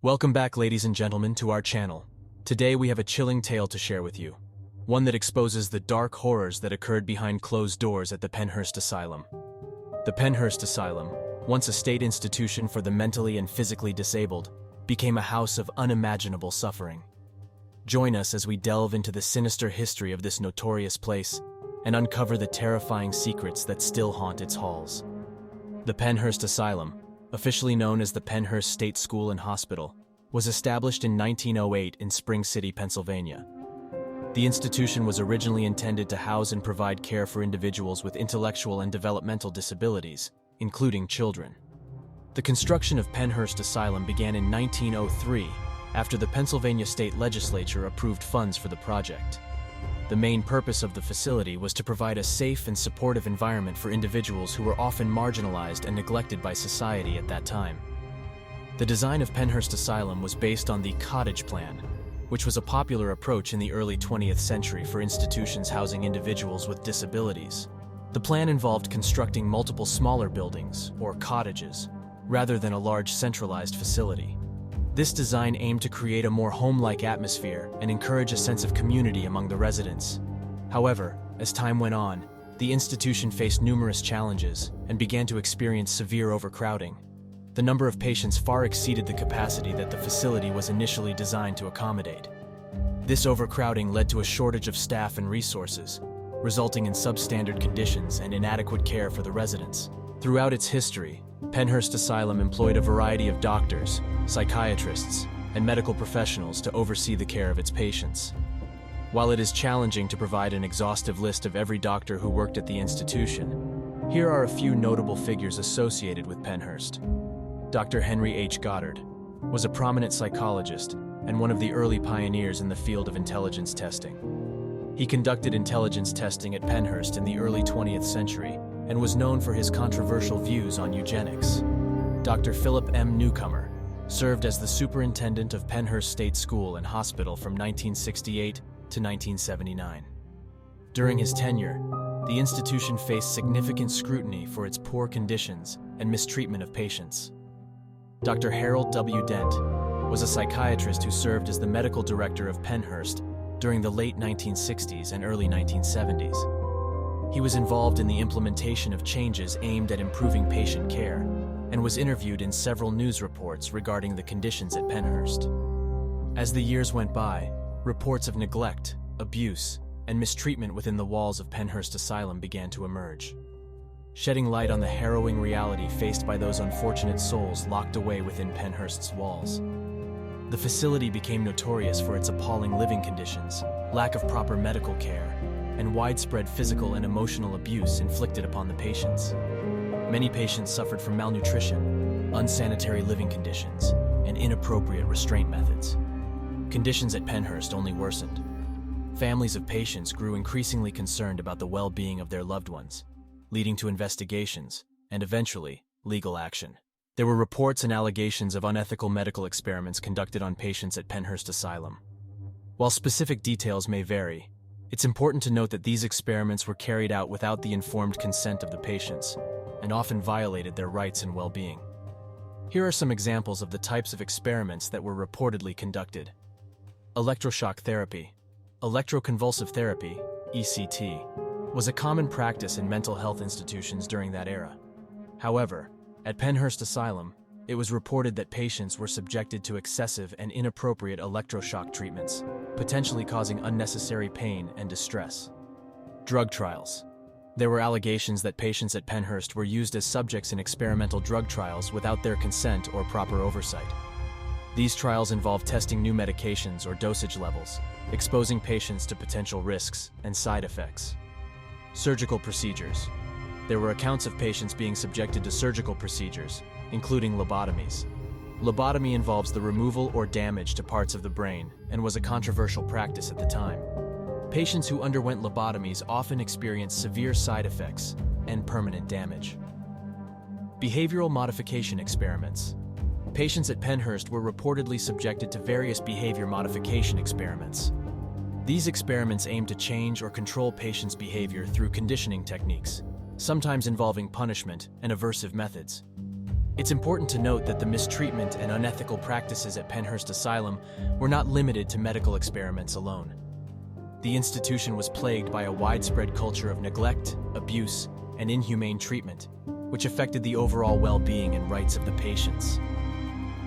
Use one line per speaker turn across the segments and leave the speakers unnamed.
Welcome back, ladies and gentlemen, to our channel. Today we have a chilling tale to share with you. One that exposes the dark horrors that occurred behind closed doors at the Pennhurst Asylum. The Pennhurst Asylum, once a state institution for the mentally and physically disabled, became a house of unimaginable suffering. Join us as we delve into the sinister history of this notorious place and uncover the terrifying secrets that still haunt its halls. The Pennhurst Asylum, officially known as the Pennhurst State School and Hospital, was established in 1908 in Spring City, Pennsylvania. The institution was originally intended to house and provide care for individuals with intellectual and developmental disabilities, including children. The construction of Pennhurst Asylum began in 1903 after the Pennsylvania State Legislature approved funds for the project. The main purpose of the facility was to provide a safe and supportive environment for individuals who were often marginalized and neglected by society at that time. The design of Pennhurst Asylum was based on the cottage plan, which was a popular approach in the early 20th century for institutions housing individuals with disabilities. The plan involved constructing multiple smaller buildings, or cottages, rather than a large centralized facility. This design aimed to create a more home-like atmosphere and encourage a sense of community among the residents. However, as time went on, the institution faced numerous challenges and began to experience severe overcrowding. The number of patients far exceeded the capacity that the facility was initially designed to accommodate. This overcrowding led to a shortage of staff and resources, resulting in substandard conditions and inadequate care for the residents. Throughout its history, Pennhurst Asylum employed a variety of doctors, psychiatrists, and medical professionals to oversee the care of its patients. While it is challenging to provide an exhaustive list of every doctor who worked at the institution, here are a few notable figures associated with Pennhurst. Dr. Henry H. Goddard was a prominent psychologist and one of the early pioneers in the field of intelligence testing. He conducted intelligence testing at Pennhurst in the early 20th century and was known for his controversial views on eugenics. Dr. Philip M. Newcomer served as the superintendent of Pennhurst State School and Hospital from 1968 to 1979. During his tenure, the institution faced significant scrutiny for its poor conditions and mistreatment of patients. Dr. Harold W. Dent was a psychiatrist who served as the medical director of Pennhurst during the late 1960s and early 1970s. He was involved in the implementation of changes aimed at improving patient care and was interviewed in several news reports regarding the conditions at Pennhurst. As the years went by, reports of neglect, abuse, and mistreatment within the walls of Pennhurst Asylum began to emerge, shedding light on the harrowing reality faced by those unfortunate souls locked away within Pennhurst's walls. The facility became notorious for its appalling living conditions, lack of proper medical care, and widespread physical and emotional abuse inflicted upon the patients. Many patients suffered from malnutrition, unsanitary living conditions, and inappropriate restraint methods. Conditions at Pennhurst only worsened. Families of patients grew increasingly concerned about the well-being of their loved ones, leading to investigations and, eventually, legal action. There were reports and allegations of unethical medical experiments conducted on patients at Pennhurst Asylum. While specific details may vary, it's important to note that these experiments were carried out without the informed consent of the patients and often violated their rights and well-being. Here are some examples of the types of experiments that were reportedly conducted. Electroshock therapy. Electroconvulsive therapy, ECT, was a common practice in mental health institutions during that era. However, at Pennhurst Asylum, it was reported that patients were subjected to excessive and inappropriate electroshock treatments, potentially causing unnecessary pain and distress. Drug trials. There were allegations that patients at Pennhurst were used as subjects in experimental drug trials without their consent or proper oversight. These trials involved testing new medications or dosage levels, exposing patients to potential risks and side effects. Surgical procedures. There were accounts of patients being subjected to surgical procedures, including lobotomies. Lobotomy involves the removal or damage to parts of the brain and was a controversial practice at the time. Patients who underwent lobotomies often experienced severe side effects and permanent damage. Behavioral modification experiments. Patients at Pennhurst were reportedly subjected to various behavior modification experiments. These experiments aim to change or control patients' behavior through conditioning techniques, sometimes involving punishment and aversive methods. It's important to note that the mistreatment and unethical practices at Pennhurst Asylum were not limited to medical experiments alone. The institution was plagued by a widespread culture of neglect, abuse, and inhumane treatment, which affected the overall well-being and rights of the patients.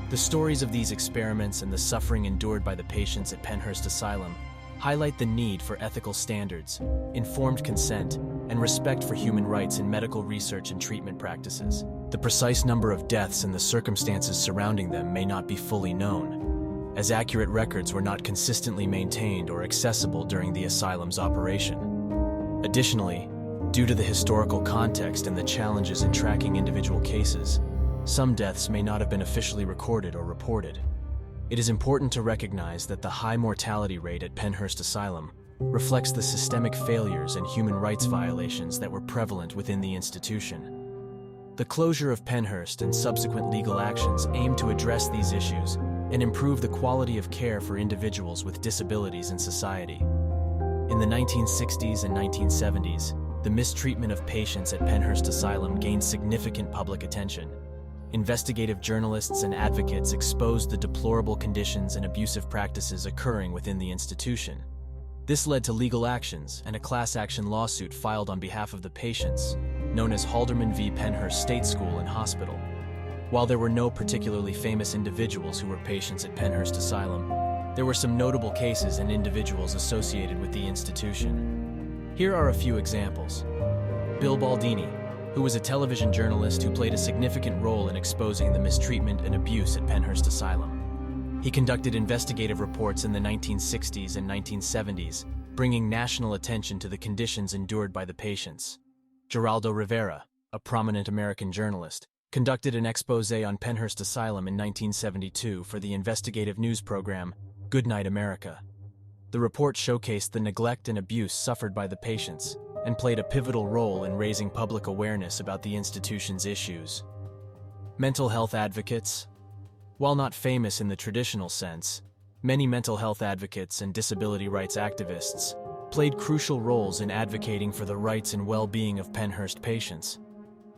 The stories of these experiments and the suffering endured by the patients at Pennhurst Asylum highlight the need for ethical standards, informed consent, and respect for human rights in medical research and treatment practices. The precise number of deaths and the circumstances surrounding them may not be fully known, as accurate records were not consistently maintained or accessible during the asylum's operation. Additionally, due to the historical context and the challenges in tracking individual cases, some deaths may not have been officially recorded or reported. It is important to recognize that the high mortality rate at Pennhurst Asylum reflects the systemic failures and human rights violations that were prevalent within the institution. The closure of Pennhurst and subsequent legal actions aim to address these issues and improve the quality of care for individuals with disabilities in society. In the 1960s and 1970s, the mistreatment of patients at Pennhurst Asylum gained significant public attention. Investigative journalists and advocates exposed the deplorable conditions and abusive practices occurring within the institution. This led to legal actions and a class action lawsuit filed on behalf of the patients, known as Halderman v. Pennhurst State School and Hospital. While there were no particularly famous individuals who were patients at Pennhurst Asylum, there were some notable cases and individuals associated with the institution. Here are a few examples. Bill Baldini, who was a television journalist who played a significant role in exposing the mistreatment and abuse at Pennhurst Asylum. He conducted investigative reports in the 1960s and 1970s, bringing national attention to the conditions endured by the patients. Geraldo Rivera, a prominent American journalist, conducted an expose on Pennhurst Asylum in 1972 for the investigative news program Goodnight America. The report showcased the neglect and abuse suffered by the patients and played a pivotal role in raising public awareness about the institution's issues. Mental health advocates. While not famous in the traditional sense, many mental health advocates and disability rights activists played crucial roles in advocating for the rights and well-being of Pennhurst patients.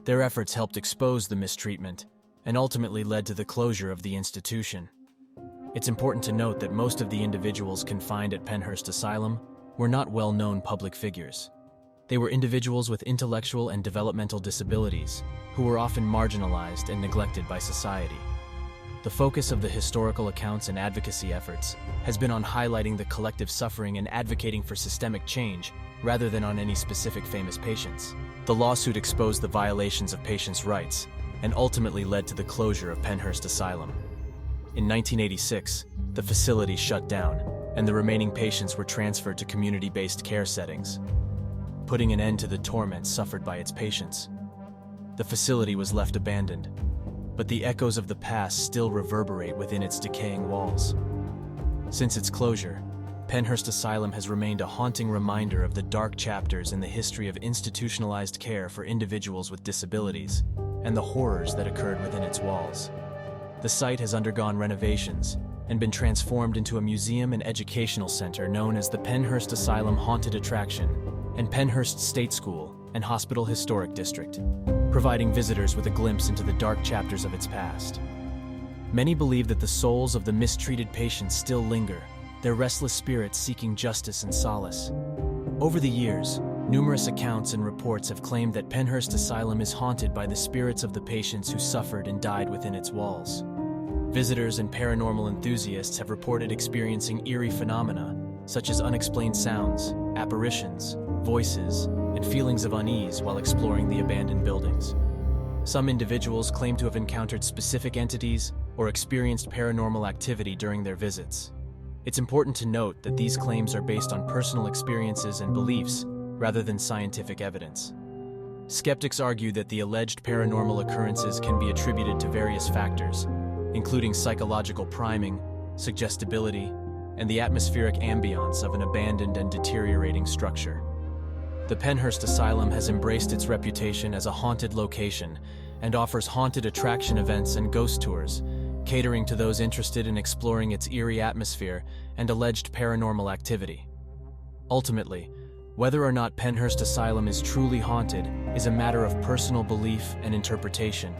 Their efforts helped expose the mistreatment and ultimately led to the closure of the institution. It's important to note that most of the individuals confined at Pennhurst Asylum were not well-known public figures. They were individuals with intellectual and developmental disabilities who were often marginalized and neglected by society. The focus of the historical accounts and advocacy efforts has been on highlighting the collective suffering and advocating for systemic change rather than on any specific famous patients. The lawsuit exposed the violations of patients' rights and ultimately led to the closure of Pennhurst Asylum. In 1986, the facility shut down and the remaining patients were transferred to community-based care settings, putting an end to the torment suffered by its patients. The facility was left abandoned, but the echoes of the past still reverberate within its decaying walls. Since its closure, Pennhurst Asylum has remained a haunting reminder of the dark chapters in the history of institutionalized care for individuals with disabilities and the horrors that occurred within its walls. The site has undergone renovations and been transformed into a museum and educational center known as the Pennhurst Asylum Haunted Attraction and Pennhurst State School and Hospital Historic District, providing visitors with a glimpse into the dark chapters of its past. Many believe that the souls of the mistreated patients still linger, their restless spirits seeking justice and solace. Over the years, numerous accounts and reports have claimed that Pennhurst Asylum is haunted by the spirits of the patients who suffered and died within its walls. Visitors and paranormal enthusiasts have reported experiencing eerie phenomena, such as unexplained sounds, apparitions, voices, and feelings of unease while exploring the abandoned buildings. Some individuals claim to have encountered specific entities or experienced paranormal activity during their visits. It's important to note that these claims are based on personal experiences and beliefs rather than scientific evidence. Skeptics argue that the alleged paranormal occurrences can be attributed to various factors, including psychological priming, suggestibility, and the atmospheric ambiance of an abandoned and deteriorating structure. The Pennhurst Asylum has embraced its reputation as a haunted location and offers haunted attraction events and ghost tours, catering to those interested in exploring its eerie atmosphere and alleged paranormal activity. Ultimately, whether or not Pennhurst Asylum is truly haunted is a matter of personal belief and interpretation.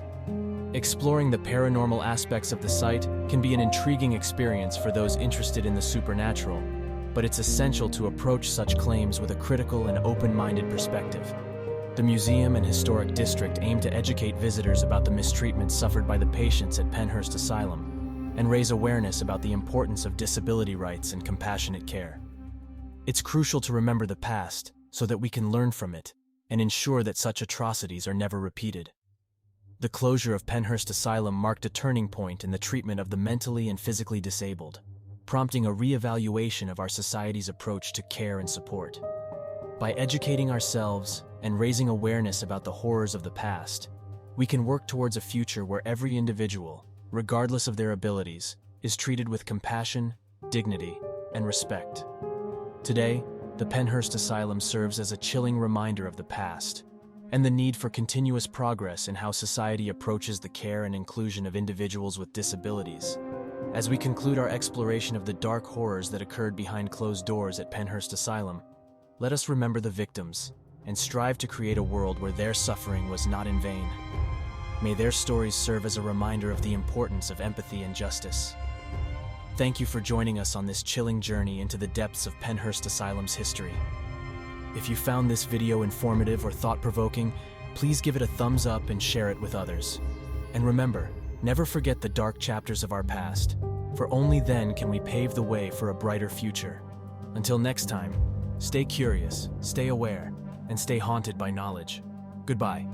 Exploring the paranormal aspects of the site can be an intriguing experience for those interested in the supernatural, but it's essential to approach such claims with a critical and open-minded perspective. The museum and historic district aim to educate visitors about the mistreatment suffered by the patients at Pennhurst Asylum and raise awareness about the importance of disability rights and compassionate care. It's crucial to remember the past so that we can learn from it and ensure that such atrocities are never repeated. The closure of Pennhurst Asylum marked a turning point in the treatment of the mentally and physically disabled, prompting a re-evaluation of our society's approach to care and support. By educating ourselves and raising awareness about the horrors of the past, we can work towards a future where every individual, regardless of their abilities, is treated with compassion, dignity, and respect. Today, the Pennhurst Asylum serves as a chilling reminder of the past and the need for continuous progress in how society approaches the care and inclusion of individuals with disabilities. As we conclude our exploration of the dark horrors that occurred behind closed doors at Pennhurst Asylum, let us remember the victims and strive to create a world where their suffering was not in vain. May their stories serve as a reminder of the importance of empathy and justice. Thank you for joining us on this chilling journey into the depths of Pennhurst Asylum's history. If you found this video informative or thought-provoking, please give it a thumbs up and share it with others. And remember, never forget the dark chapters of our past, for only then can we pave the way for a brighter future. Until next time, stay curious, stay aware, and stay haunted by knowledge. Goodbye.